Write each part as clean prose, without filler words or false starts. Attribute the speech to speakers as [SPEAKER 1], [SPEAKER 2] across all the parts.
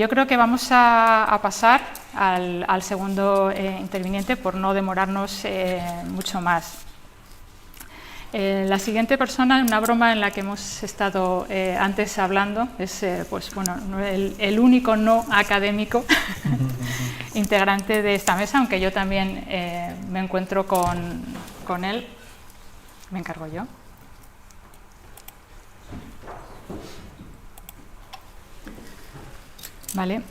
[SPEAKER 1] yo creo que vamos a pasar al segundo interviniente por no demorarnos mucho más. La siguiente persona, una broma en la que hemos estado antes hablando, es pues, bueno, el único no académico integrante de esta mesa, aunque yo también me encuentro con él. Me encargo yo. Vale.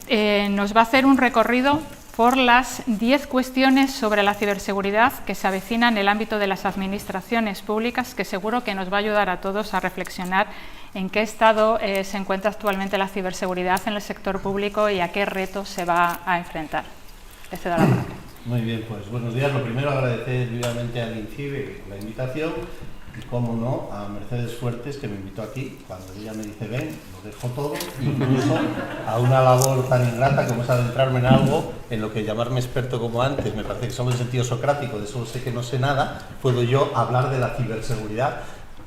[SPEAKER 1] Nos va a hacer un recorrido por las 10 cuestiones sobre la ciberseguridad que se avecinan en el ámbito de las administraciones públicas, que seguro que nos va a ayudar a todos a reflexionar en qué estado se encuentra actualmente la ciberseguridad en el sector público y a qué retos se va a enfrentar. Le cedo la palabra.
[SPEAKER 2] Muy bien, pues buenos días. Lo primero, agradecer vivamente al INCIBE la invitación y, cómo no, a Mercedes Fuertes, que me invitó aquí. Cuando ella me dice ven, lo dejo todo, incluso a una labor tan ingrata como es adentrarme en algo en lo que llamarme experto como antes, me parece que somos en sentido socrático, de solo sé que no sé nada, puedo yo hablar de la ciberseguridad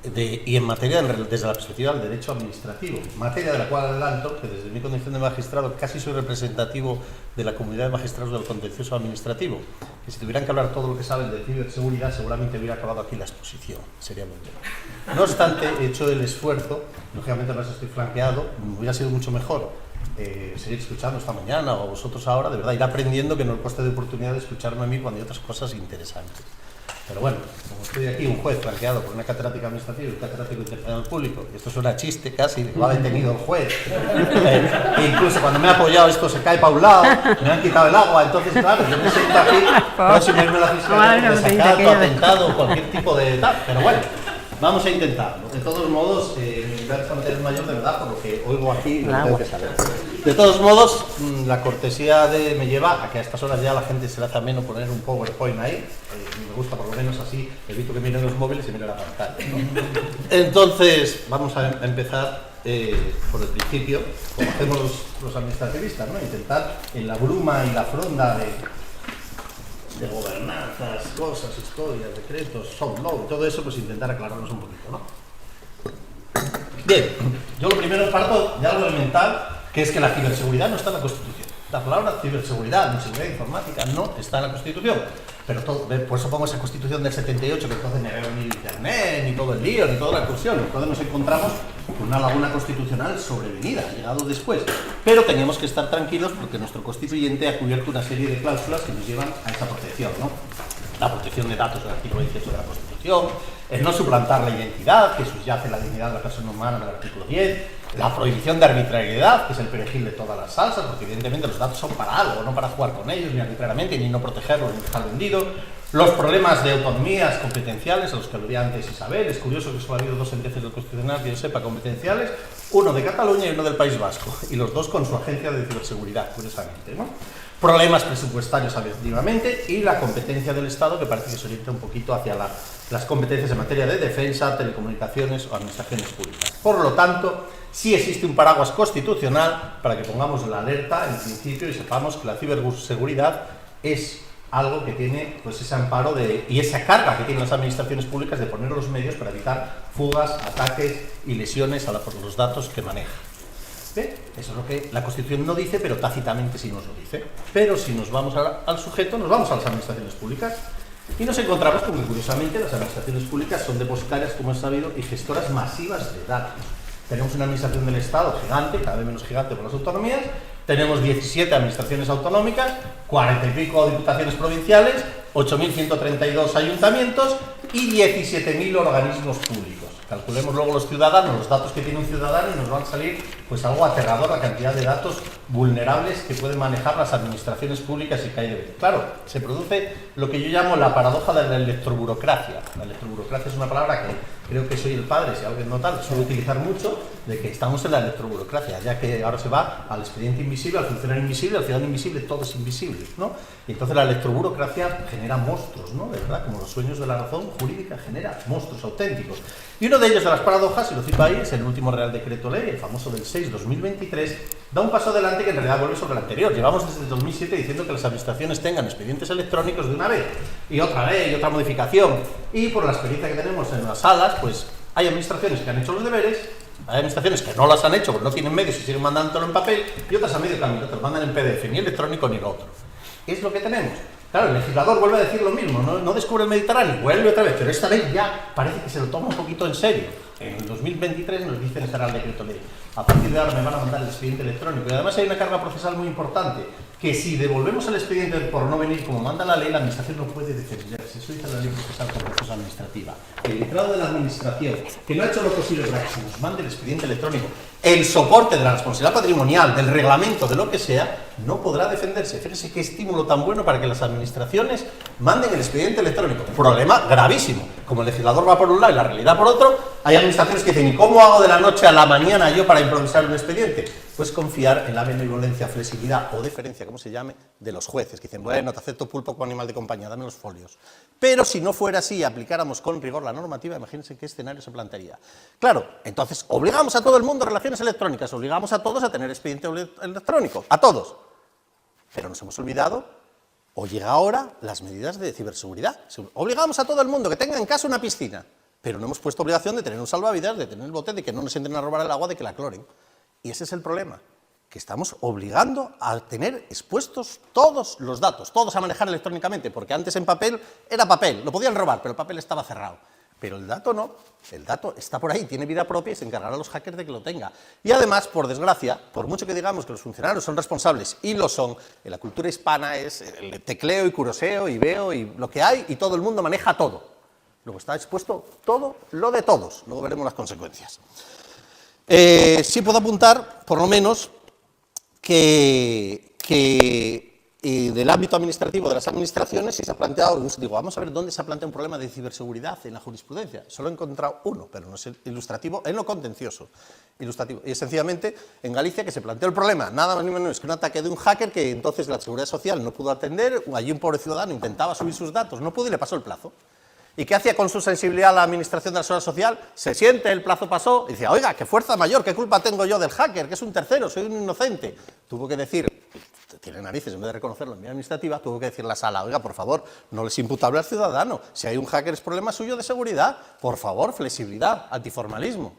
[SPEAKER 2] y en materia, desde la perspectiva del derecho administrativo, materia de la cual adelanto que desde mi condición de magistrado casi soy representativo de la comunidad de magistrados del contencioso administrativo, que si tuvieran que hablar todo lo que saben de ciberseguridad seguramente hubiera acabado aquí la exposición, sería muy bien. No obstante, he hecho el esfuerzo, lógicamente además estoy flanqueado, hubiera sido mucho mejor seguir escuchando esta mañana o vosotros ahora, de verdad, ir aprendiendo que no el coste de oportunidad de escucharme a mí cuando hay otras cosas interesantes. Pero bueno, como estoy aquí, un juez flanqueado por una catedrática administrativa y un catedrático de interpretación público, y esto suena a chiste casi, lo ha detenido el juez, e incluso cuando me ha apoyado esto se cae para un lado, me han quitado el agua, entonces claro, yo me siento aquí, próximo a irme a la fiscalía, desacato, atentado, cualquier tipo de tal, pero bueno, vamos a intentarlo. De todos modos, mi esta materia es mayor de verdad, por lo que oigo aquí y no tengo que saber. De todos modos, la cortesía me lleva a que a estas horas ya la gente se le hace ameno poner un PowerPoint ahí. Me gusta por lo menos así, evito que miren los móviles y miren la pantalla, ¿no? Entonces, vamos a empezar por el principio, como hacemos los administrativistas, ¿no? Intentar en la bruma y la fronda de gobernanzas, cosas, historias, decretos, soft law, todo eso, pues intentar aclararnos un poquito, ¿no? Bien, yo lo primero parto de algo elemental, que es que la ciberseguridad no está en la Constitución. La palabra ciberseguridad, ni seguridad informática, no está en la Constitución. Pero por eso pongo esa Constitución del 78, que entonces ni había ni Internet, ni todo el lío, ni toda la excursión. Entonces nos encontramos con una laguna constitucional sobrevenida, ha llegado después. Pero teníamos que estar tranquilos porque nuestro constituyente ha cubierto una serie de cláusulas que nos llevan a esa protección, ¿no? La protección de datos del artículo 28 de la Constitución, el no suplantar la identidad, que subyace la dignidad de la persona humana del artículo 10, la prohibición de arbitrariedad, que es el perejil de todas las salsas, porque evidentemente los datos son para algo, no para jugar con ellos, ni arbitrariamente, ni no protegerlos, ni dejar vendidos. Los problemas de autonomías competenciales, a los que aludía antes Isabel, es curioso que solo ha habido 2 sentencias del Constitucional que yo sepa competenciales, uno de Cataluña y uno del País Vasco, y los dos con su agencia de ciberseguridad, curiosamente, ¿no? Problemas presupuestarios, efectivamente, y la competencia del Estado, que parece que se orienta un poquito hacia las competencias en materia de defensa, telecomunicaciones o administraciones públicas. Por lo tanto, sí existe un paraguas constitucional para que pongamos la alerta en principio y sepamos que la ciberseguridad es algo que tiene pues ese amparo y esa carga que tienen las administraciones públicas de poner los medios para evitar fugas, ataques y lesiones por los datos que manejan. ¿Bien? Eso es lo que la Constitución no dice, pero tácitamente sí nos lo dice. Pero si nos vamos al sujeto, nos vamos a las administraciones públicas y nos encontramos con que, curiosamente, las administraciones públicas son depositarias, como es sabido, y gestoras masivas de datos. Tenemos una administración del Estado gigante, cada vez menos gigante por las autonomías, tenemos 17 administraciones autonómicas, 40 y pico diputaciones provinciales, 8.132 ayuntamientos y 17.000 organismos públicos. Calculemos luego los ciudadanos, los datos que tiene un ciudadano y nos van a salir pues algo aterrador la cantidad de datos vulnerables que pueden manejar las administraciones públicas y que hay de ver. Claro, se produce lo que yo llamo la paradoja de la electroburocracia. La electroburocracia es una palabra que creo que soy el padre, si alguien no tal, suelo utilizar mucho, de que estamos en la electroburocracia, ya que ahora se va al expediente invisible, al funcionario invisible, al ciudadano invisible, todo es invisible, ¿no? Y entonces la electroburocracia genera monstruos, ¿no? De verdad, como los sueños de la razón jurídica genera monstruos auténticos. Y uno de ellos, de las paradojas, y lo cito ahí, es el último Real Decreto Ley, el famoso del 6/2023, da un paso adelante que en realidad vuelve sobre el anterior. Llevamos desde el 2007 diciendo que las administraciones tengan expedientes electrónicos de una vez, y otra vez, y otra modificación. Y por la experiencia que tenemos en las salas, pues hay administraciones que han hecho los deberes Hay administraciones que no las han hecho porque no tienen medios y siguen mandándolo en papel, y otras a medio camino, te lo mandan en PDF, ni electrónico ni lo otro. Es lo que tenemos. Claro, el legislador vuelve a decir lo mismo, no descubre el Mediterráneo, vuelve otra vez, pero esta vez ya parece que se lo toma un poquito en serio. En el 2023 nos dice el Real Decreto Ley. A partir de ahora me van a mandar el expediente electrónico. Y además hay una carga procesal muy importante, que si devolvemos el expediente por no venir como manda la ley, la administración no puede defenderse. Eso dice la ley procesal contenciosa administrativa. El letrado de la administración, que no ha hecho lo posible para que se nos mande el expediente electrónico, el soporte de la responsabilidad patrimonial, del reglamento, de lo que sea, no podrá defenderse. Fíjense qué estímulo tan bueno para que las administraciones manden el expediente electrónico. Problema gravísimo. Como el legislador va por un lado y la realidad por otro, hay administraciones que dicen, ¿y cómo hago de la noche a la mañana yo para improvisar un expediente? Pues confiar en la benevolencia, flexibilidad o deferencia, como se llame, de los jueces, que dicen, bueno, te acepto pulpo como animal de compañía, dame los folios. Pero si no fuera así y aplicáramos con rigor la normativa, imagínense qué escenario se plantearía. Claro, entonces obligamos a todo el mundo a relaciones electrónicas, obligamos a todos a tener expediente electrónico, a todos. Pero nos hemos olvidado, o llega ahora, las medidas de ciberseguridad. Obligamos a todo el mundo que tenga en casa una piscina, pero no hemos puesto obligación de tener un salvavidas, de tener el bote, de que no nos entren a robar el agua, de que la cloren. Y ese es el problema, que estamos obligando a tener expuestos todos los datos, todos a manejar electrónicamente, porque antes en papel era papel, lo podían robar, pero el papel estaba cerrado. Pero el dato no, el dato está por ahí, tiene vida propia y se encargarán los hackers de que lo tenga. Y además, por desgracia, por mucho que digamos que los funcionarios son responsables, y lo son, en la cultura hispana es el tecleo y curoseo y veo y lo que hay, y todo el mundo maneja todo. Luego está expuesto todo lo de todos, luego veremos las consecuencias. Sí puedo apuntar, por lo menos, que del ámbito administrativo de las administraciones sí se ha planteado, digo, vamos a ver dónde se ha planteado un problema de ciberseguridad en la jurisprudencia. Solo he encontrado uno, pero no es ilustrativo, en lo contencioso. Ilustrativo. Y es sencillamente en Galicia que se planteó el problema, nada más ni menos que un ataque de un hacker que entonces la Seguridad Social no pudo atender, allí un pobre ciudadano intentaba subir sus datos, no pudo y le pasó el plazo. ¿Y qué hacía con su sensibilidad la Administración de la Seguridad Social? Se siente, el plazo pasó, y decía, oiga, qué fuerza mayor, qué culpa tengo yo del hacker, que es un tercero, soy un inocente. Tuvo que decir, tiene narices, en vez de reconocerlo en vía administrativa, tuvo que decir la sala, oiga, por favor, no les imputable al ciudadano, si hay un hacker es problema suyo de seguridad, por favor, flexibilidad, antiformalismo.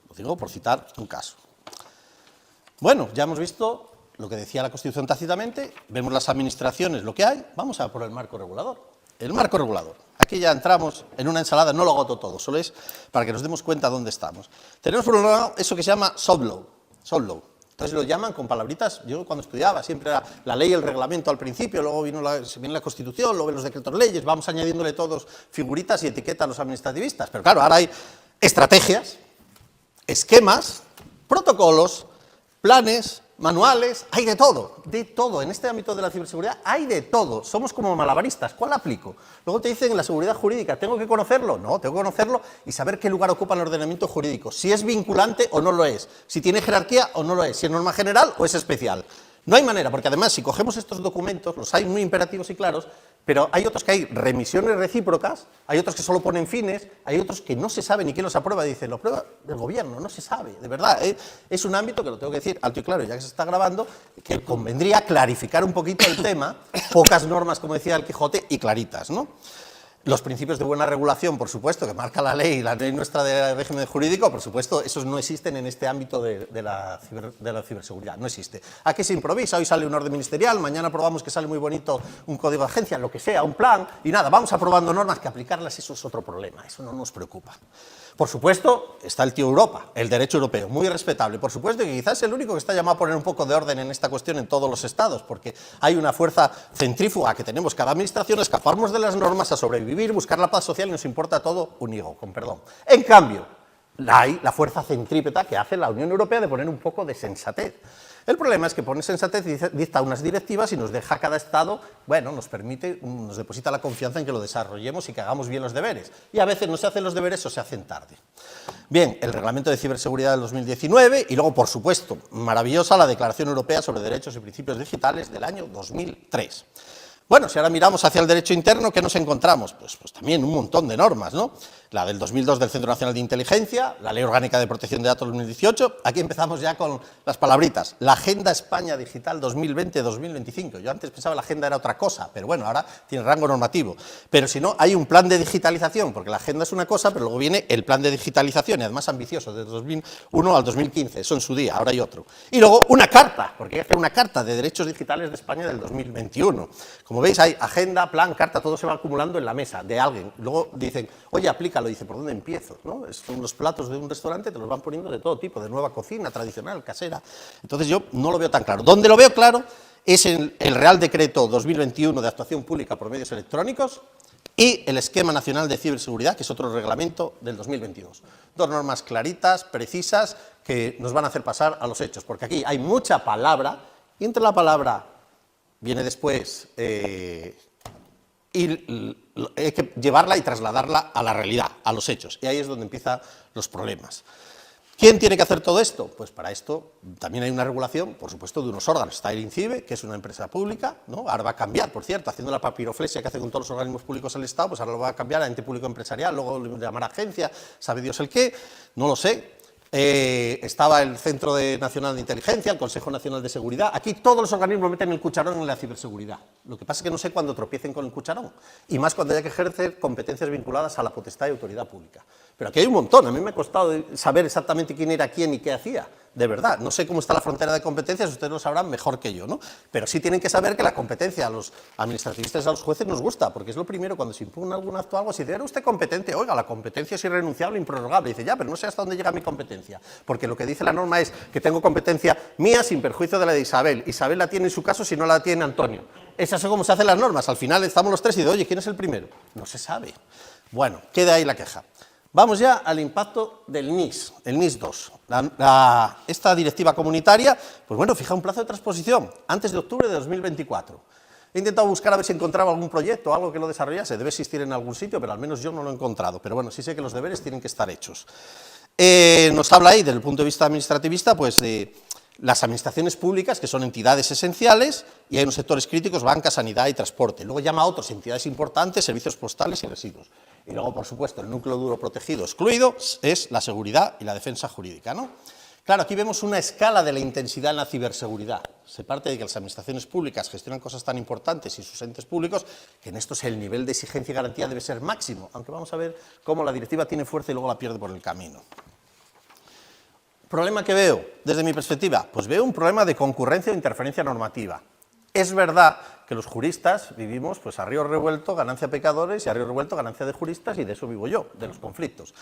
[SPEAKER 2] Lo digo por citar un caso. Bueno, ya hemos visto lo que decía la Constitución tácitamente, vemos las administraciones, lo que hay, vamos a por el marco regulador. El marco regulador. Aquí ya entramos en una ensalada, no lo agoto todo, solo es para que nos demos cuenta dónde estamos. Tenemos por un lado eso que se llama soft law. Entonces lo llaman con palabritas, yo cuando estudiaba siempre era la ley, el reglamento al principio, luego viene la Constitución, luego los decretos leyes, vamos añadiéndole todos figuritas y etiquetas a los administrativistas. Pero claro, ahora hay estrategias, esquemas, protocolos, planes, manuales, hay de todo, en este ámbito de la ciberseguridad hay de todo, somos como malabaristas, ¿cuál aplico? Luego te dicen en la seguridad jurídica, ¿tengo que conocerlo? No, tengo que conocerlo y saber qué lugar ocupa en el ordenamiento jurídico, si es vinculante o no lo es, si tiene jerarquía o no lo es, si es norma general o es especial. No hay manera, porque además si cogemos estos documentos, los hay muy imperativos y claros, pero hay otros que hay remisiones recíprocas, hay otros que solo ponen fines, hay otros que no se sabe ni quién los aprueba, dicen, lo aprueba el gobierno, no se sabe, de verdad, es un ámbito que lo tengo que decir alto y claro, ya que se está grabando, que convendría clarificar un poquito el tema, pocas normas, como decía el Quijote, y claritas, ¿no? Los principios de buena regulación, por supuesto, que marca la ley nuestra de régimen jurídico, por supuesto, esos no existen en este ámbito de la ciberseguridad, no existe. Aquí se improvisa, hoy sale un orden ministerial, mañana probamos que sale muy bonito un código de agencia, lo que sea, un plan, y nada, vamos aprobando normas que aplicarlas, eso es otro problema, eso no nos preocupa. Por supuesto, está el tío Europa, el derecho europeo, muy respetable, por supuesto, que quizás es el único que está llamado a poner un poco de orden en esta cuestión en todos los estados, porque hay una fuerza centrífuga que tenemos cada administración, escaparnos de las normas, a sobrevivir, buscar la paz social y nos importa todo un higo, con perdón. En cambio, hay la fuerza centrípeta que hace la Unión Europea de poner un poco de sensatez. El problema es que pone sensatez y dicta unas directivas y nos deja a cada Estado, bueno, nos deposita la confianza en que lo desarrollemos y que hagamos bien los deberes. Y a veces no se hacen los deberes o se hacen tarde. Bien, el Reglamento de Ciberseguridad del 2019 y luego, por supuesto, maravillosa la Declaración Europea sobre Derechos y Principios Digitales del año 2003. Bueno, si ahora miramos hacia el derecho interno, ¿qué nos encontramos? Pues también un montón de normas, ¿no? La del 2002 del Centro Nacional de Inteligencia, la Ley Orgánica de Protección de Datos 2018, aquí empezamos ya con las palabritas, la Agenda España Digital 2020-2025, yo antes pensaba que la agenda era otra cosa, pero bueno, ahora tiene rango normativo, pero si no, hay un plan de digitalización, porque la agenda es una cosa, pero luego viene el plan de digitalización, y además ambicioso, desde 2001 al 2015, eso en su día, ahora hay otro, y luego una carta, porque hay que hacer una carta de derechos digitales de España del 2021, como veis, hay agenda, plan, carta, todo se va acumulando en la mesa de alguien. Luego dicen, oye, aplícalo, dice, ¿por dónde empiezo? ¿No? Son los platos de un restaurante, te los van poniendo de todo tipo, de nueva cocina, tradicional, casera. Entonces yo no lo veo tan claro. Donde lo veo claro es en el Real Decreto 2021 de actuación pública por medios electrónicos y el Esquema Nacional de Ciberseguridad, que es otro reglamento del 2022. Dos normas claritas, precisas, que nos van a hacer pasar a los hechos, porque aquí hay mucha palabra, y entre la palabra viene después, y hay que llevarla y trasladarla a la realidad, a los hechos, y ahí es donde empiezan los problemas. ¿Quién tiene que hacer todo esto? Pues para esto también hay una regulación, por supuesto, de unos órganos. Está el INCIBE, que es una empresa pública, ¿no? Ahora va a cambiar, por cierto, haciendo la papiroflexia que hace con todos los organismos públicos del Estado, pues ahora lo va a cambiar a ente público empresarial, luego lo llamará agencia, sabe Dios el qué, no lo sé. Estaba el Centro Nacional de Inteligencia, el Consejo Nacional de Seguridad. Aquí todos los organismos meten el cucharón en la ciberseguridad. Lo que pasa es que no sé cuándo tropiecen con el cucharón, y más cuando haya que ejercer competencias vinculadas a la potestad y autoridad pública. Pero aquí hay un montón, a mí me ha costado saber exactamente quién era quién y qué hacía, de verdad. No sé cómo está la frontera de competencias, ustedes lo sabrán mejor que yo, ¿no? Pero sí tienen que saber que la competencia a los administrativistas y a los jueces nos gusta, porque es lo primero, cuando se impugna algún acto o algo, si dice, ¿era usted competente? Oiga, la competencia es irrenunciable, improrrogable. Dice, ya, pero no sé hasta dónde llega mi competencia, porque lo que dice la norma es que tengo competencia mía sin perjuicio de la de Isabel. Isabel la tiene en su caso si no la tiene Antonio. Esas son como se hacen las normas, al final estamos los tres y de, oye, ¿quién es el primero? No se sabe. Bueno, queda ahí la queja. Vamos ya al impacto del NIS, el NIS 2. Esta directiva comunitaria, pues bueno, fija un plazo de transposición, antes de octubre de 2024. He intentado buscar a ver si encontraba algún proyecto, algo que lo desarrollase, debe existir en algún sitio, pero al menos yo no lo he encontrado. Pero bueno, sí sé que los deberes tienen que estar hechos. Nos habla ahí, desde el punto de vista administrativista, pues de las administraciones públicas, que son entidades esenciales, y hay unos sectores críticos, banca, sanidad y transporte. Luego llama a otros entidades importantes, servicios postales y residuos. Y luego, por supuesto, el núcleo duro protegido excluido es la seguridad y la defensa jurídica, ¿no? Claro, aquí vemos una escala de la intensidad en la ciberseguridad. Se parte de que las administraciones públicas gestionan cosas tan importantes y sus entes públicos, que en estos el nivel de exigencia y garantía debe ser máximo, aunque vamos a ver cómo la directiva tiene fuerza y luego la pierde por el camino. ¿Problema que veo desde mi perspectiva? Pues veo un problema de concurrencia o interferencia normativa. Es verdad que los juristas vivimos pues a río revuelto, ganancia de pecadores, y a río revuelto, ganancia de juristas, y de eso vivo yo, de los conflictos.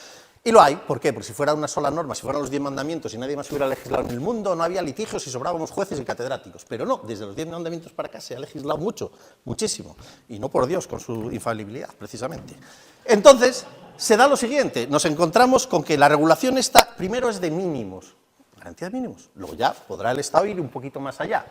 [SPEAKER 2] Y lo hay, ¿por qué? Porque si fuera una sola norma, si fueran los 10 mandamientos y nadie más hubiera legislado en el mundo, no había litigios y sobrábamos jueces y catedráticos. Pero no, desde los 10 mandamientos para acá se ha legislado mucho, muchísimo, y no por Dios, con su infalibilidad, precisamente. Entonces, se da lo siguiente, nos encontramos con que la regulación esta, primero es de mínimos, garantía de mínimos, luego ya podrá el Estado ir un poquito más allá.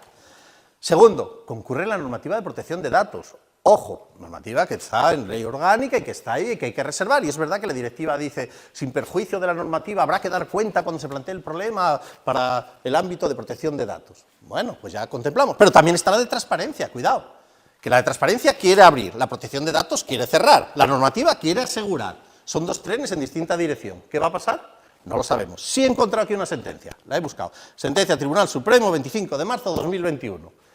[SPEAKER 2] Segundo, concurre la normativa de protección de datos. Ojo, normativa que está en ley orgánica y que está ahí y que hay que reservar. Y es verdad que la directiva dice, sin perjuicio de la normativa, habrá que dar cuenta cuando se plantee el problema para el ámbito de protección de datos. Bueno, pues ya contemplamos. Pero también está la de transparencia, cuidado. Que la de transparencia quiere abrir, la protección de datos quiere cerrar, la normativa quiere asegurar. Son dos trenes en distinta dirección. ¿Qué va a pasar? No lo sabemos. Sí he encontrado aquí una sentencia, la he buscado. Sentencia Tribunal Supremo, 25 de marzo de 2021.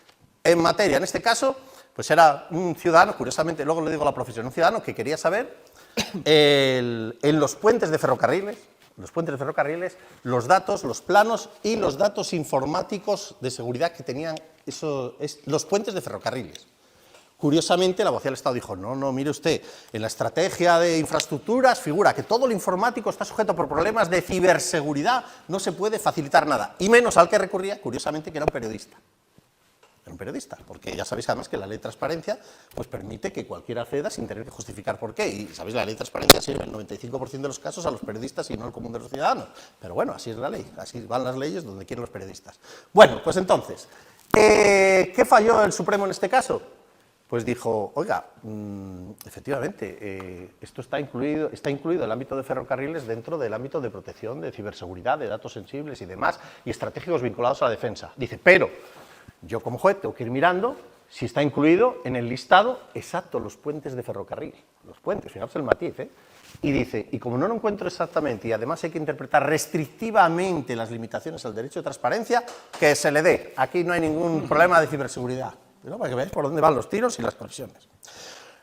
[SPEAKER 2] En materia, en este caso, pues era un ciudadano, curiosamente, luego le digo la profesión, un ciudadano que quería saber en los puentes de ferrocarriles, los datos, los planos y los datos informáticos de seguridad que tenían los puentes de ferrocarriles. Curiosamente, la abogacía del Estado dijo, no, mire usted, en la estrategia de infraestructuras figura que todo lo informático está sujeto por problemas de ciberseguridad, no se puede facilitar nada, y menos al que recurría, curiosamente, que era un periodista. Era un periodista, porque ya sabéis además que la ley de transparencia pues permite que cualquiera acceda sin tener que justificar por qué, y sabéis, la ley de transparencia sirve en el 95% de los casos a los periodistas y no al común de los ciudadanos, pero bueno, así es la ley, así van las leyes donde quieren los periodistas. Bueno, pues entonces, ¿qué falló el Supremo en este caso? Pues dijo, oiga, efectivamente, esto está incluido el ámbito de ferrocarriles dentro del ámbito de protección de ciberseguridad, de datos sensibles y demás, y estratégicos vinculados a la defensa. Dice, pero yo como juez tengo que ir mirando
[SPEAKER 3] si está incluido en el listado exacto los puentes de ferrocarril. Los puentes, fijaos el matiz, ¿eh? Y dice, y como no lo encuentro exactamente y además hay que interpretar restrictivamente las limitaciones al derecho de transparencia, que se le dé. Aquí no hay ningún problema de ciberseguridad, ¿no? Para que veáis por dónde van los tiros y las conexiones.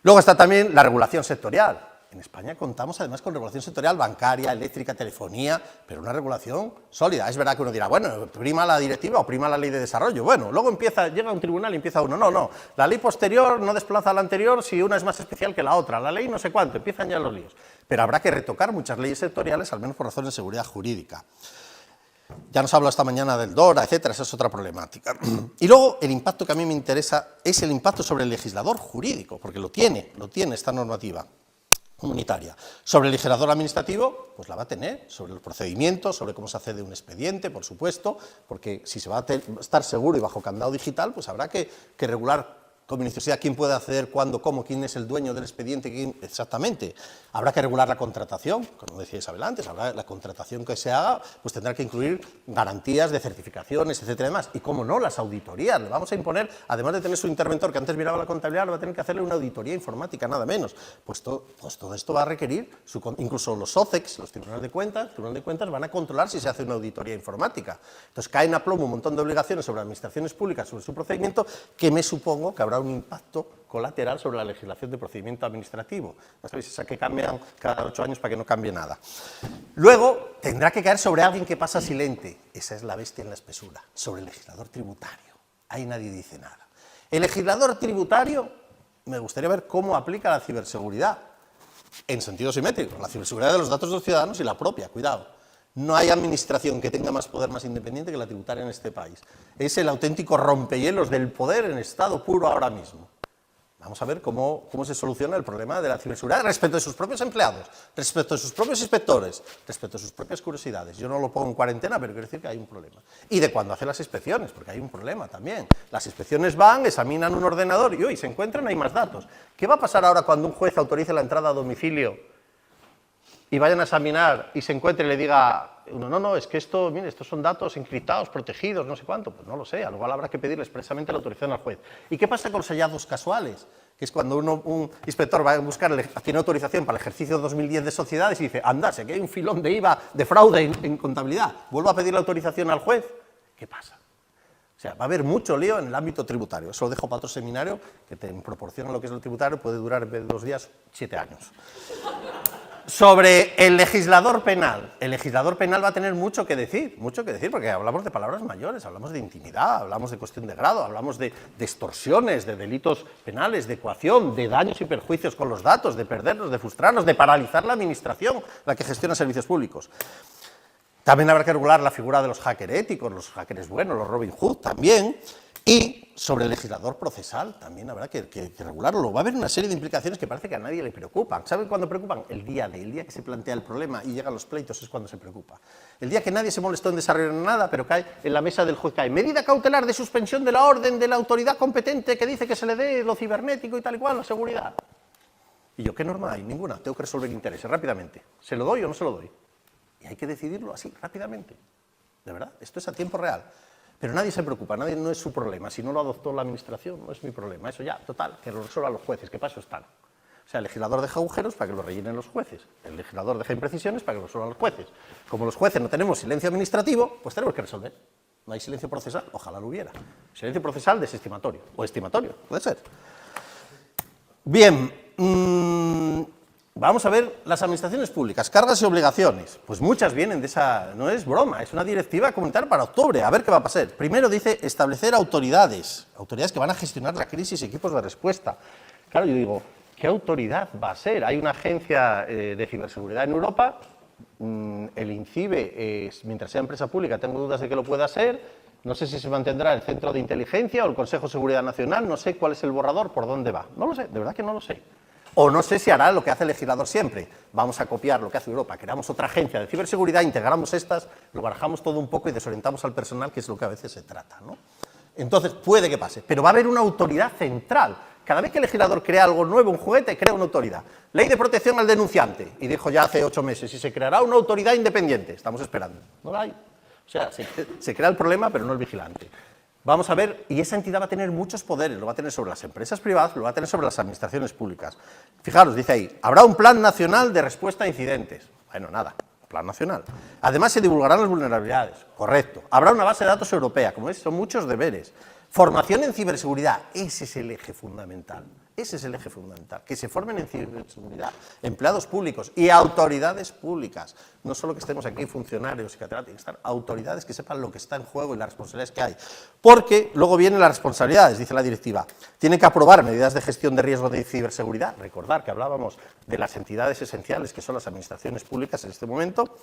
[SPEAKER 3] Luego está también la regulación sectorial. En España contamos además con regulación sectorial bancaria, eléctrica, telefonía, pero una regulación sólida. Es verdad que uno dirá, bueno, prima la directiva o prima la ley de desarrollo. Bueno, luego llega un tribunal y empieza uno. No, la ley posterior no desplaza a la anterior si una es más especial que la otra. La ley no sé cuánto, empiezan ya los líos. Pero habrá que retocar muchas leyes sectoriales, al menos por razones de seguridad jurídica. Ya nos habla esta mañana del DORA, etcétera, esa es otra problemática. Y luego el impacto que a mí me interesa es el impacto sobre el legislador jurídico, porque lo tiene esta normativa comunitaria. Sobre el legislador administrativo, pues la va a tener, sobre los procedimientos, sobre cómo se accede a un expediente, por supuesto, porque si se va a estar seguro y bajo candado digital, pues habrá que regular con minuciosidad quién puede acceder, cuándo, cómo, quién es el dueño del expediente, quién exactamente. Habrá que regular la contratación, como decía Isabel antes, la contratación que se haga, pues tendrá que incluir garantías de certificaciones, etcétera, y demás. Y cómo no, las auditorías. Le vamos a imponer, además de tener su interventor que antes miraba la contabilidad, le va a tener que hacerle una auditoría informática, nada menos. Pues todo esto va a requerir, incluso los OCEX, los tribunales de cuentas van a controlar si se hace una auditoría informática. Entonces caen a plomo un montón de obligaciones sobre administraciones públicas, sobre su procedimiento, que me supongo que habrá un impacto colateral sobre la legislación de procedimiento administrativo. Ya sabéis, esa que cambian cada 8 años para que no cambie nada. Luego, tendrá que caer sobre alguien que pasa silente. Esa es la bestia en la espesura, sobre el legislador tributario. Ahí nadie dice nada. El legislador tributario, me gustaría ver cómo aplica la ciberseguridad, en sentido simétrico, la ciberseguridad de los datos de los ciudadanos y la propia, cuidado. No hay administración que tenga más poder, más independiente que la tributaria en este país. Es el auténtico rompehielos del poder en estado puro ahora mismo. Vamos a ver cómo se soluciona el problema de la ciberseguridad respecto de sus propios empleados, respecto de sus propios inspectores, respecto de sus propias curiosidades. Yo no lo pongo en cuarentena, pero quiero decir que hay un problema. Y de cuando hace las inspecciones, porque hay un problema también. Las inspecciones van, examinan un ordenador y se encuentran, hay más datos. ¿Qué va a pasar ahora cuando un juez autorice la entrada a domicilio y vayan a examinar y se encuentre y le diga, no, es que mire, estos son datos encriptados, protegidos, no sé cuánto? Pues no lo sé, al igual habrá que pedirle expresamente la autorización al juez. ¿Y qué pasa con los hallazgos casuales? Que es cuando un inspector va a buscar, tiene autorización para el ejercicio 2010 de sociedades y dice, anda, sé que hay un filón de IVA, de fraude en contabilidad, vuelvo a pedir la autorización al juez. ¿Qué pasa? O sea, va a haber mucho lío en el ámbito tributario. Eso lo dejo para otro seminario, que en proporción a lo que es el tributario puede durar en vez de 2 días, 7 años. Sobre el legislador penal. El legislador penal va a tener mucho que decir, porque hablamos de palabras mayores, hablamos de intimidad, hablamos de cuestión de grado, hablamos de extorsiones, de delitos penales, de coacción, de daños y perjuicios con los datos, de perderlos, de frustrarlos, de paralizar la administración, la que gestiona servicios públicos. También habrá que regular la figura de los hackers éticos, los hackers buenos, los Robin Hood también. Y sobre el legislador procesal también habrá que regularlo. Va a haber una serie de implicaciones que parece que a nadie le preocupan. ¿Saben cuándo preocupan? El día que se plantea el problema y llegan los pleitos es cuando se preocupa. El día que nadie se molestó en desarrollar nada, pero cae en la mesa del juez, cae medida cautelar de suspensión de la orden de la autoridad competente que dice que se le dé lo cibernético y tal y cual, la seguridad. Y yo, ¿qué norma hay? Ninguna. Tengo que resolver intereses rápidamente. ¿Se lo doy o no se lo doy? Y hay que decidirlo así, rápidamente. De verdad, esto es a tiempo real. Pero nadie se preocupa, no es su problema. Si no lo adoptó la administración, no es mi problema. Eso ya, total, que lo resuelvan los jueces, que para eso están. O sea, el legislador deja agujeros para que lo rellenen los jueces. El legislador deja imprecisiones para que lo resuelvan los jueces. Como los jueces no tenemos silencio administrativo, pues tenemos que resolver. No hay silencio procesal, ojalá lo hubiera. Silencio procesal desestimatorio, o estimatorio, puede ser. Bien, vamos a ver las administraciones públicas, cargas y obligaciones. Pues muchas vienen de esa, no es broma, es una directiva comunitaria para octubre, a ver qué va a pasar. Primero dice establecer autoridades que van a gestionar la crisis y equipos de respuesta. Claro, yo digo, ¿qué autoridad va a ser? Hay una agencia de ciberseguridad en Europa, el INCIBE, mientras sea empresa pública, tengo dudas de que lo pueda ser. No sé si se mantendrá el Centro de Inteligencia o el Consejo de Seguridad Nacional, no sé cuál es el borrador, por dónde va. No lo sé, de verdad que no lo sé. O no sé si hará lo que hace el legislador siempre. Vamos a copiar lo que hace Europa, creamos otra agencia de ciberseguridad, integramos estas, lo barajamos todo un poco y desorientamos al personal, que es lo que a veces se trata, ¿no? Entonces, puede que pase, pero va a haber una autoridad central. Cada vez que el legislador crea algo nuevo, un juguete, crea una autoridad. Ley de protección al denunciante, y dijo ya hace 8 meses, y se creará una autoridad independiente. Estamos esperando. No la hay. O sea, se crea el problema, pero no el vigilante. vamos a ver, y esa entidad va a tener muchos poderes, lo va a tener sobre las empresas privadas, lo va a tener sobre las administraciones públicas. Fijaros, dice ahí, habrá un plan nacional de respuesta a incidentes. Bueno, nada, plan nacional. Además se divulgarán las vulnerabilidades, correcto. Habrá una base de datos europea, como veis son muchos deberes. Formación en ciberseguridad, ese es el eje fundamental. Ese es el eje fundamental, que se formen en ciberseguridad empleados públicos y autoridades públicas. No solo que estemos aquí funcionarios y catedráticos, que están autoridades que sepan lo que está en juego y las responsabilidades que hay. Porque luego vienen las responsabilidades, dice la directiva. Tienen que aprobar medidas de gestión de riesgo de ciberseguridad. Recordar que hablábamos de las entidades esenciales que son las administraciones públicas en este momento,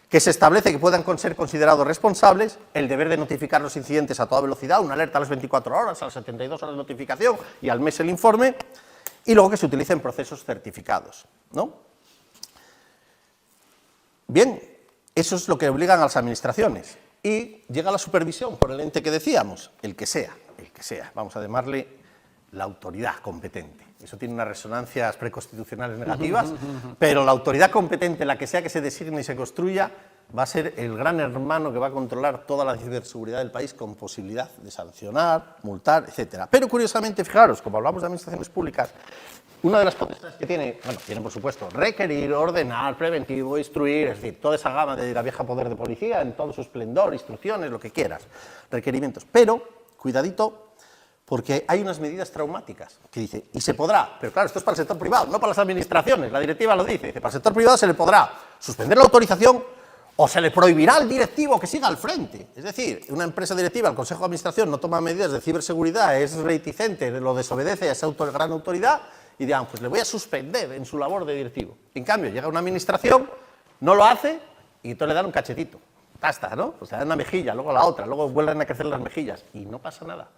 [SPEAKER 3] que se establece que puedan ser considerados responsables, el deber de notificar los incidentes a toda velocidad, una alerta a las 24 horas, a las 72 horas de notificación y al mes el informe, y luego que se utilicen procesos certificados, ¿no? Bien, eso es lo que obligan a las administraciones, y llega la supervisión por el ente que decíamos, el que sea, vamos a llamarle la autoridad competente. Eso tiene unas resonancias preconstitucionales negativas, pero la autoridad competente, la que sea que se designe y se construya, va a ser el gran hermano que va a controlar toda la ciberseguridad del país con posibilidad de sancionar, multar, etcétera. Pero curiosamente, fijaros, como hablamos de administraciones públicas, una de las potestades que tiene, bueno, tiene por supuesto requerir, ordenar, preventivo, instruir, es decir, toda esa gama de la vieja poder de policía en todo su esplendor, instrucciones, lo que quieras, requerimientos. Pero, cuidadito, porque hay unas medidas traumáticas que dice, y se podrá, pero claro, esto es para el sector privado, no para las administraciones, la directiva lo dice, para el sector privado se le podrá suspender la autorización o se le prohibirá al directivo que siga al frente. Es decir, una empresa directiva, el Consejo de Administración no toma medidas de ciberseguridad, es reticente, lo desobedece a esa gran autoridad y dirán, pues le voy a suspender en su labor de directivo. En cambio, llega una administración, no lo hace y entonces le dan un cachetito. Basta, ¿no? O sea, dan una mejilla, luego la otra, luego vuelven a crecer las mejillas y no pasa nada.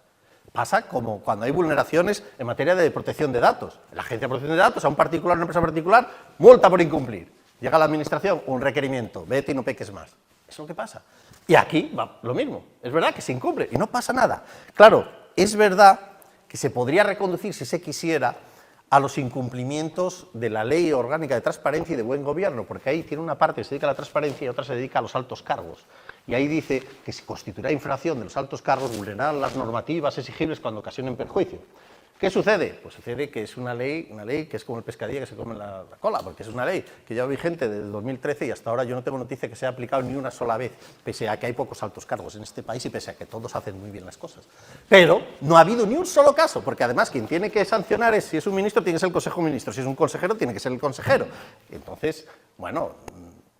[SPEAKER 3] Pasa como cuando hay vulneraciones en materia de protección de datos. La Agencia de Protección de Datos, a un particular, a una empresa particular, multa por incumplir. Llega a la administración, un requerimiento, vete y no peques más. Eso es lo que pasa. Y aquí va lo mismo. Es verdad que se incumple y no pasa nada. Claro, es verdad que se podría reconducir, si se quisiera, a los incumplimientos de la Ley Orgánica de Transparencia y de Buen Gobierno, porque ahí tiene una parte que se dedica a la transparencia y otra se dedica a los altos cargos. Y ahí dice que si constituirá infracción de los altos cargos, vulnerarán las normativas exigibles cuando ocasionen perjuicio. ¿Qué sucede? Pues sucede que es una ley que es como el pescadilla que se come la cola, porque es una ley que lleva vigente desde el 2013 y hasta ahora yo no tengo noticia que se haya aplicado ni una sola vez, pese a que hay pocos altos cargos en este país y pese a que todos hacen muy bien las cosas. Pero no ha habido ni un solo caso, porque además quien tiene que sancionar es, si es un ministro, tiene que ser el Consejo de Ministros, si es un consejero, tiene que ser el consejero. Entonces, bueno,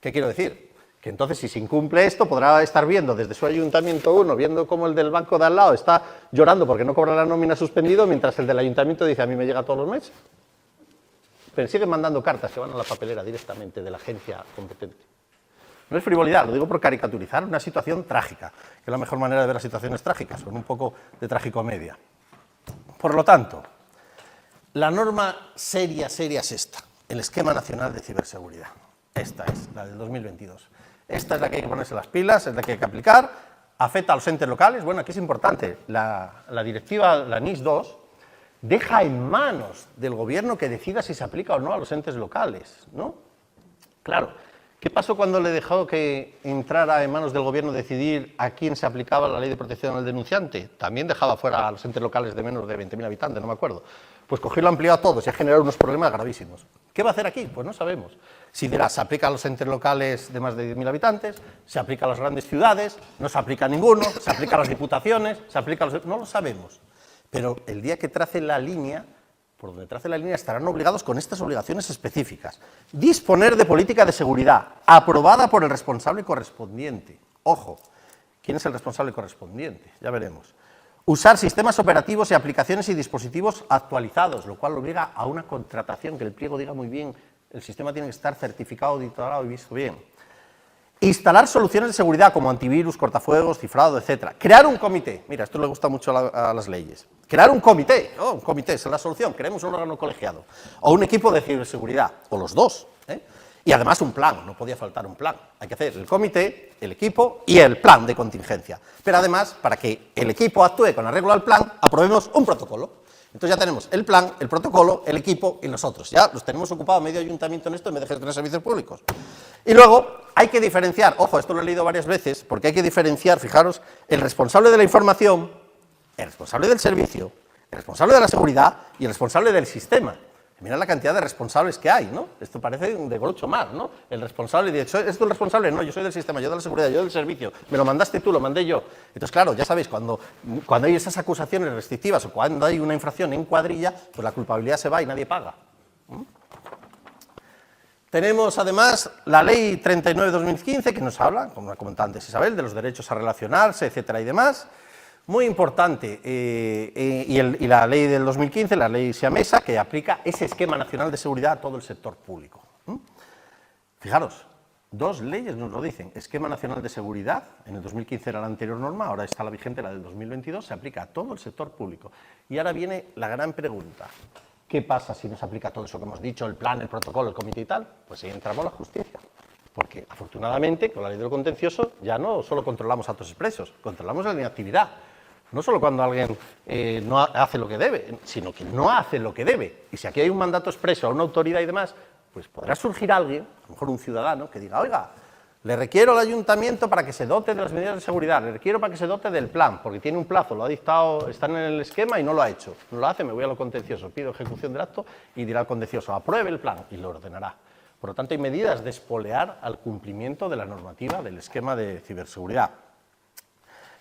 [SPEAKER 3] ¿qué quiero decir? Que entonces, si se incumple esto, podrá estar viendo desde su ayuntamiento uno, viendo cómo el del banco de al lado está llorando porque no cobra la nómina suspendido, mientras el del ayuntamiento dice, a mí me llega todos los meses. Pero siguen mandando cartas que van a la papelera directamente de la agencia competente. No es frivolidad, lo digo por caricaturizar una situación trágica, que es la mejor manera de ver las situaciones trágicas, con un poco de tragicomedia. Por lo tanto, la norma seria es esta, el Esquema Nacional de Ciberseguridad. Esta es, la del 2022. Esta es la que hay que ponerse las pilas, es la que hay que aplicar, afecta a los entes locales. Bueno, aquí es importante, la directiva, la NIS 2, deja en manos del gobierno que decida si se aplica o no a los entes locales, ¿no? Claro, ¿qué pasó cuando le dejó que entrara en manos del gobierno decidir a quién se aplicaba la ley de protección al denunciante? También dejaba fuera a los entes locales de menos de 20.000 habitantes, no me acuerdo. Pues cogió y lo amplió a todos y ha generado unos problemas gravísimos. ¿Qué va a hacer aquí? Pues no sabemos. Si dirá, se aplica a los entes locales de más de 10.000 habitantes, se aplica a las grandes ciudades, no se aplica a ninguno, se aplica a las diputaciones, se aplica a los... No lo sabemos. Pero el día que trace la línea, por donde trace la línea, estarán obligados con estas obligaciones específicas. Disponer de política de seguridad, aprobada por el responsable correspondiente. Ojo, ¿quién es el responsable correspondiente? Ya veremos. Usar sistemas operativos y aplicaciones y dispositivos actualizados, lo cual obliga a una contratación, que el pliego diga muy bien, el sistema tiene que estar certificado, auditado y visto bien. Instalar soluciones de seguridad como antivirus, cortafuegos, cifrado, etc. Crear un comité. Mira, esto le gusta mucho a las leyes. Crear un comité. Oh, un comité, esa es la solución. Queremos un órgano colegiado. O un equipo de ciberseguridad. O los dos. Y además un plan. No podía faltar un plan. Hay que hacer el comité, el equipo y el plan de contingencia. Pero además, para que el equipo actúe con arreglo al plan, aprobemos un protocolo. Entonces ya tenemos el plan, el protocolo, el equipo y nosotros. Ya los tenemos ocupado medio ayuntamiento en esto en vez de gestionar servicios públicos. Y luego hay que diferenciar, ojo, esto lo he leído varias veces, porque hay que diferenciar, fijaros, el responsable de la información el responsable del servicio, el responsable de la seguridad y el responsable del sistema. Mira la cantidad de responsables que hay, ¿no? Esto parece de Groucho Marx, ¿no? El responsable dice, ¿es tú el responsable? No, yo soy del sistema, yo de la seguridad, yo del servicio. Me lo mandaste tú, lo mandé yo. Entonces, claro, ya sabéis, cuando hay esas acusaciones restrictivas o cuando hay una infracción en cuadrilla, pues la culpabilidad se va y nadie paga. Tenemos, además, la Ley 39/2015, que nos habla, como comentaba antes Isabel, de los derechos a relacionarse, etcétera y demás. Muy importante, y la ley del 2015, la ley siamesa, que aplica ese esquema nacional de seguridad a todo el sector público. Fijaros, dos leyes nos lo dicen. Esquema nacional de seguridad, en el 2015 era la anterior norma, ahora está la vigente, la del 2022, se aplica a todo el sector público. Y ahora viene la gran pregunta. ¿Qué pasa si nos aplica todo eso que hemos dicho, el plan, el protocolo, el comité y tal? Pues ahí entramos la justicia. Porque, afortunadamente, con la ley de lo contencioso ya no solo controlamos actos expresos, controlamos la inactividad. No solo cuando alguien no hace lo que debe, sino que no hace lo que debe. Y si aquí hay un mandato expreso a una autoridad y demás, pues podrá surgir alguien, a lo mejor un ciudadano, que diga, oiga, le requiero al ayuntamiento para que se dote de las medidas de seguridad, le requiero para que se dote del plan, porque tiene un plazo, lo ha dictado, está en el esquema y no lo ha hecho. No lo hace, me voy a lo contencioso, pido ejecución del acto y dirá al contencioso, apruebe el plan y lo ordenará. Por lo tanto, hay medidas de espolear al cumplimiento de la normativa del esquema de ciberseguridad.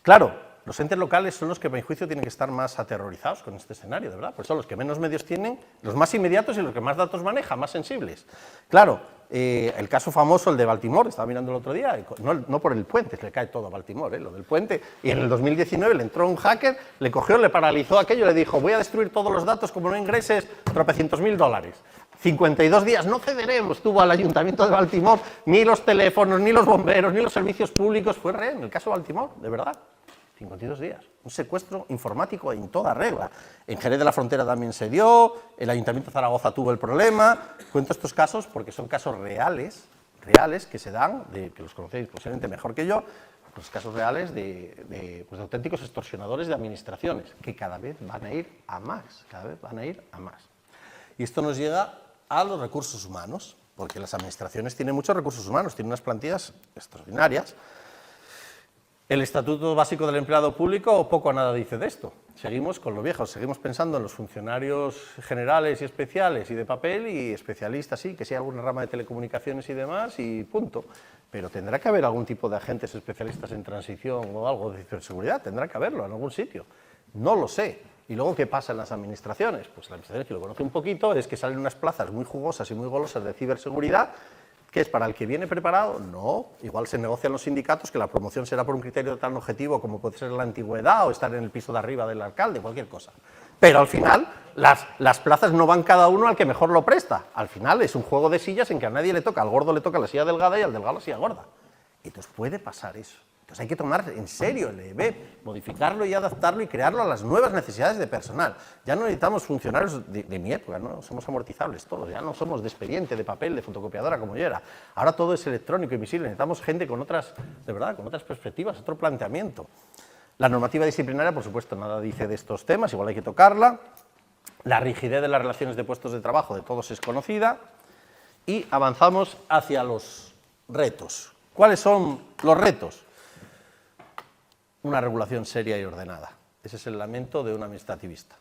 [SPEAKER 3] Claro, los entes locales son los que, a mi juicio, tienen que estar más aterrorizados con este escenario, de verdad, pues son los que menos medios tienen, los más inmediatos y los que más datos manejan, más sensibles. Claro, el caso famoso, el de Baltimore, estaba mirando el otro día, no por el puente, le cae todo a Baltimore, lo del puente, y en el 2019 le entró un hacker, le cogió, le paralizó aquello, le dijo, voy a destruir todos los datos como no ingreses tropecientos mil dólares. 52 días, no cederemos, tuvo al Ayuntamiento de Baltimore, ni los teléfonos, ni los bomberos, ni los servicios públicos, fue rehén, el caso Baltimore, de verdad. 52 días, un secuestro informático en toda regla. En Jerez de la Frontera también se dio, el Ayuntamiento de Zaragoza tuvo el problema. Cuento estos casos porque son casos reales que se dan, que los conocéis posiblemente mejor que yo, los casos reales de auténticos extorsionadores de administraciones, que cada vez van a ir a más, Y esto nos llega a los recursos humanos, porque las administraciones tienen muchos recursos humanos, tienen unas plantillas extraordinarias. El Estatuto Básico del Empleado Público poco o nada dice de esto. Seguimos con lo viejo, seguimos pensando en los funcionarios generales y especiales y de papel y especialistas, sí, que sí hay alguna rama de telecomunicaciones y demás y punto. Pero tendrá que haber algún tipo de agentes especialistas en transición o algo de ciberseguridad, tendrá que haberlo en algún sitio. No lo sé. ¿Y luego qué pasa en las administraciones? Pues la administración, que lo conoce un poquito, es que salen unas plazas muy jugosas y muy golosas de ciberseguridad. ¿Qué es para el que viene preparado? No, igual se negocian los sindicatos que la promoción será por un criterio tan objetivo como puede ser la antigüedad o estar en el piso de arriba del alcalde, cualquier cosa. Pero al final las plazas no van cada uno al que mejor lo presta. Al final es un juego de sillas en que a nadie le toca, al gordo le toca la silla delgada y al delgado la silla gorda. Entonces puede pasar eso. Entonces hay que tomar en serio el EBEP, modificarlo y adaptarlo y crearlo a las nuevas necesidades de personal. Ya no necesitamos funcionarios de mi época, ¿no? Somos amortizables todos, ya no somos de expediente, de papel, de fotocopiadora como yo era. Ahora todo es electrónico y visible, necesitamos gente con otras, de verdad, con otras perspectivas, otro planteamiento. La normativa disciplinaria, por supuesto, nada dice de estos temas, igual hay que tocarla. La rigidez de las relaciones de puestos de trabajo de todos es conocida. Y avanzamos hacia los retos. ¿Cuáles son los retos? Una regulación seria y ordenada. Ese es el lamento de un administrativista.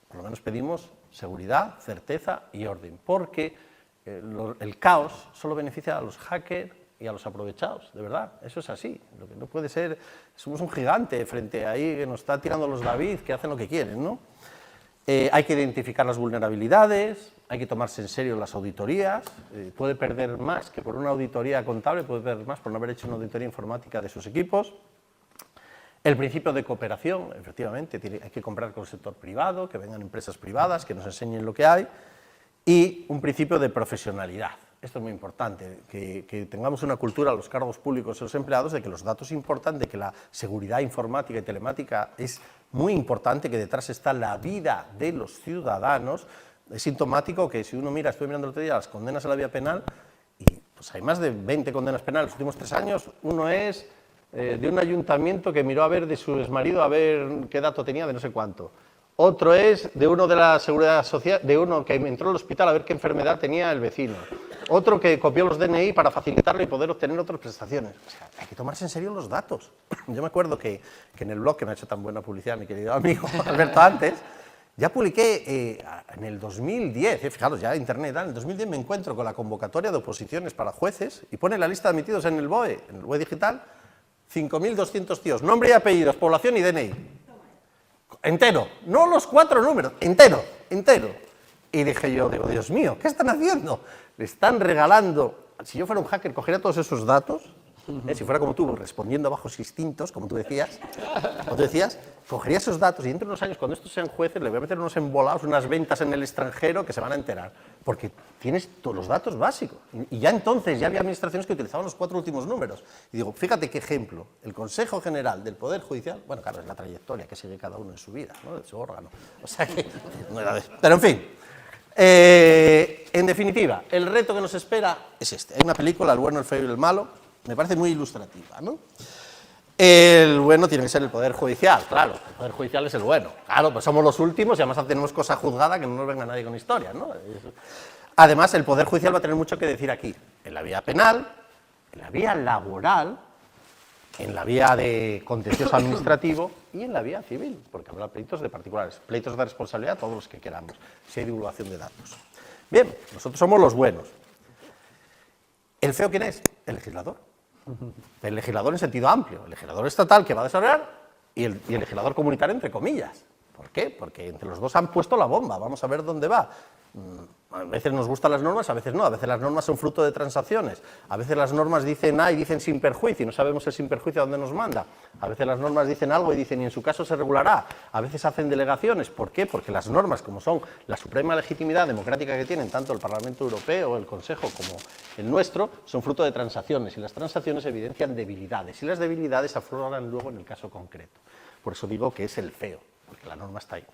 [SPEAKER 3] Por lo menos pedimos seguridad, certeza y orden, porque el caos solo beneficia a los hackers y a los aprovechados, de verdad, eso es así. Lo que no puede ser, somos un gigante frente a ahí que nos está tirando los David, que hacen lo que quieren, ¿no? Hay que identificar las vulnerabilidades, hay que tomarse en serio las auditorías, puede perder más que por una auditoría contable, puede perder más por no haber hecho una auditoría informática de sus equipos. El principio de cooperación, efectivamente, hay que comprar con el sector privado, que vengan empresas privadas, que nos enseñen lo que hay, y un principio de profesionalidad. Esto es muy importante, que tengamos una cultura a los cargos públicos y a los empleados de que los datos importan, de que la seguridad informática y telemática es muy importante, que detrás está la vida de los ciudadanos. Es sintomático que si uno mira, estoy mirando el otro día las condenas a la vía penal, y pues hay más de 20 condenas penales en los últimos 3 años, uno es de un ayuntamiento que miró a ver de su exmarido a ver qué dato tenía de no sé cuánto. Otro es de uno de la Seguridad Social, de uno que entró al hospital a ver qué enfermedad tenía el vecino. Otro que copió los DNI para facilitarlo y poder obtener otras prestaciones. O sea, hay que tomarse en serio los datos. Yo me acuerdo que en el blog que me ha hecho tan buena publicidad mi querido amigo Alberto antes, ya publiqué en el 2010, fijaros, ya internet, en el 2010 me encuentro con la convocatoria de oposiciones para jueces y pone la lista de admitidos en el BOE digital, 5.200 tíos, nombre y apellidos, población y DNI. Entero, no los 4 números, entero. Y dije yo, digo, Dios mío, ¿qué están haciendo? Le están regalando, si yo fuera un hacker, cogería todos esos datos, si fuera como tú, respondiendo a bajos instintos, como tú decías, cogería esos datos y dentro de unos años, cuando estos sean jueces, le voy a meter unos embolados, unas ventas en el extranjero que se van a enterar, porque tienes todos los datos básicos. Y ya entonces, ya había administraciones que utilizaban los 4 últimos números. Y digo, fíjate qué ejemplo, el Consejo General del Poder Judicial, bueno, claro, es la trayectoria que sigue cada uno en su vida, ¿no?, de su órgano. O sea que, no era de... Pero en fin, en definitiva, el reto que nos espera es este. Hay una película, El bueno, el feo y el malo, me parece muy ilustrativa, ¿no? El bueno tiene que ser el Poder Judicial, claro, el Poder Judicial es el bueno. Claro, pues somos los últimos y además tenemos cosa juzgada que no nos venga nadie con historias, ¿no? Además, el Poder Judicial va a tener mucho que decir aquí, en la vía penal, en la vía laboral, en la vía de contencioso administrativo y en la vía civil, porque habrá pleitos de particulares, pleitos de responsabilidad, todos los que queramos, si hay divulgación de datos. Bien, nosotros somos los buenos. ¿El feo quién es? El legislador. El legislador en sentido amplio, el legislador estatal que va a desarrollar y el legislador comunitario entre comillas. ¿Por qué? Porque entre los dos han puesto la bomba, vamos a ver dónde va. A veces nos gustan las normas, a veces no, a veces las normas son fruto de transacciones, a veces las normas dicen A y dicen sin perjuicio y no sabemos el sin perjuicio a dónde nos manda, a veces las normas dicen algo y dicen y en su caso se regulará, a veces hacen delegaciones. ¿Por qué? Porque las normas, como son la suprema legitimidad democrática que tienen tanto el Parlamento Europeo, el Consejo como el nuestro, son fruto de transacciones y las transacciones evidencian debilidades y las debilidades afloran luego en el caso concreto. Por eso digo que es el feo, porque la norma está ahí.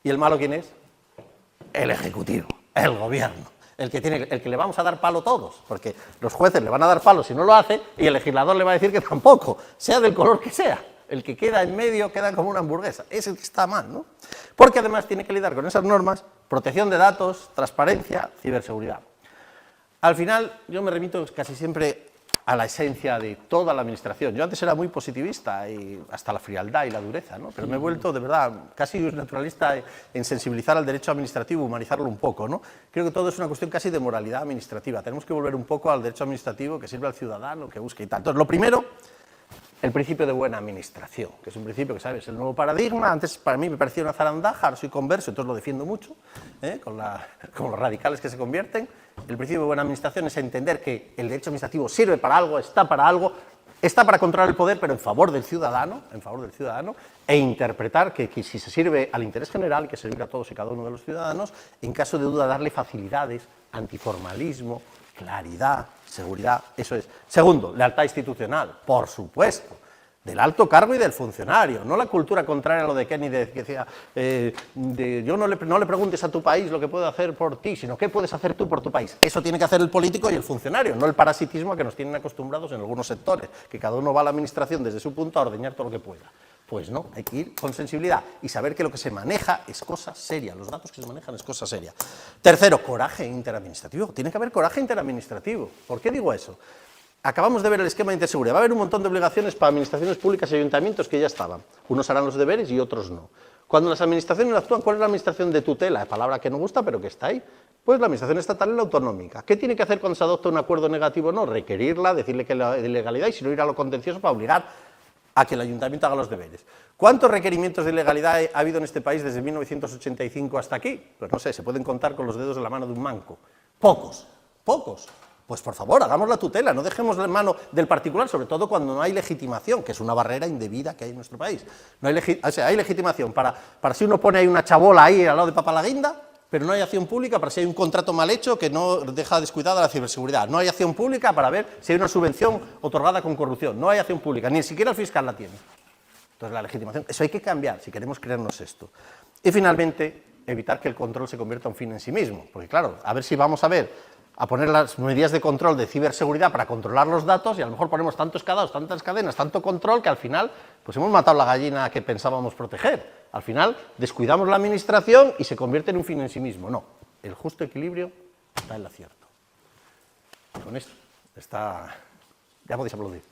[SPEAKER 3] ¿Y el malo quién es? El Ejecutivo, el Gobierno, el que le vamos a dar palo todos, porque los jueces le van a dar palo si no lo hace y el legislador le va a decir que tampoco, sea del color que sea. El que queda en medio queda como una hamburguesa, es el que está mal, ¿no? Porque además tiene que lidiar con esas normas, protección de datos, transparencia, ciberseguridad. Al final, yo me remito casi siempre a la esencia de toda la administración. Yo antes era muy positivista y hasta la frialdad y la dureza, ¿no? Pero me he vuelto, de verdad, casi naturalista en sensibilizar al derecho administrativo, humanizarlo un poco, ¿no? Creo que todo es una cuestión casi de moralidad administrativa. Tenemos que volver un poco al derecho administrativo que sirve al ciudadano, que busque y tal. Entonces, lo primero, el principio de buena administración, que es un principio que, ¿sabes?, el nuevo paradigma. Antes para mí me parecía una zarandaja, ahora soy converso, entonces lo defiendo mucho, con los radicales que se convierten. El principio de buena administración es entender que el derecho administrativo sirve para algo, está para controlar el poder, pero en favor del ciudadano, e interpretar que si se sirve al interés general, hay que servir a todos y cada uno de los ciudadanos, en caso de duda darle facilidades, antiformalismo, claridad, seguridad, eso es. Segundo, lealtad institucional, por supuesto, del alto cargo y del funcionario, no la cultura contraria a lo de Kennedy, que decía, yo no le preguntes a tu país lo que puede hacer por ti, sino qué puedes hacer tú por tu país. Eso tiene que hacer el político y el funcionario, no el parasitismo a que nos tienen acostumbrados en algunos sectores, que cada uno va a la administración desde su punto a ordeñar todo lo que pueda. Pues no, hay que ir con sensibilidad y saber que lo que se maneja es cosa seria, los datos que se manejan es cosa seria. Tercero, coraje interadministrativo. Tiene que haber coraje interadministrativo. ¿Por qué digo eso? Acabamos de ver el esquema de interseguridad. Va a haber un montón de obligaciones para administraciones públicas y ayuntamientos que ya estaban. Unos harán los deberes y otros no. Cuando las administraciones actúan, ¿cuál es la administración de tutela? Palabra que no gusta, pero que está ahí. Pues la administración estatal y la autonómica. ¿Qué tiene que hacer cuando se adopta un acuerdo negativo? No, requerirla, decirle que la ilegalidad y si no ir a lo contencioso para obligar a que el ayuntamiento haga los deberes. ¿Cuántos requerimientos de ilegalidad ha habido en este país desde 1985 hasta aquí? Pues no sé, se pueden contar con los dedos de la mano de un manco. Pocos. Pues por favor, hagamos la tutela, no dejemos en mano del particular, sobre todo cuando no hay legitimación, que es una barrera indebida que hay en nuestro país. No hay, hay legitimación para si uno pone ahí una chabola ahí al lado de Papalaguinda, pero no hay acción pública para si hay un contrato mal hecho que no deja descuidada la ciberseguridad. No hay acción pública para ver si hay una subvención otorgada con corrupción. No hay acción pública, ni siquiera el fiscal la tiene. Entonces la legitimación, eso hay que cambiar si queremos creernos esto. Y finalmente, evitar que el control se convierta en un fin en sí mismo. Porque claro, a ver si vamos a poner las medidas de control de ciberseguridad para controlar los datos y a lo mejor ponemos tantos escadados, tantas cadenas, tanto control que al final pues hemos matado la gallina que pensábamos proteger. Al final descuidamos la administración y se convierte en un fin en sí mismo. No, el justo equilibrio está en el acierto. Con esto ya podéis aplaudir.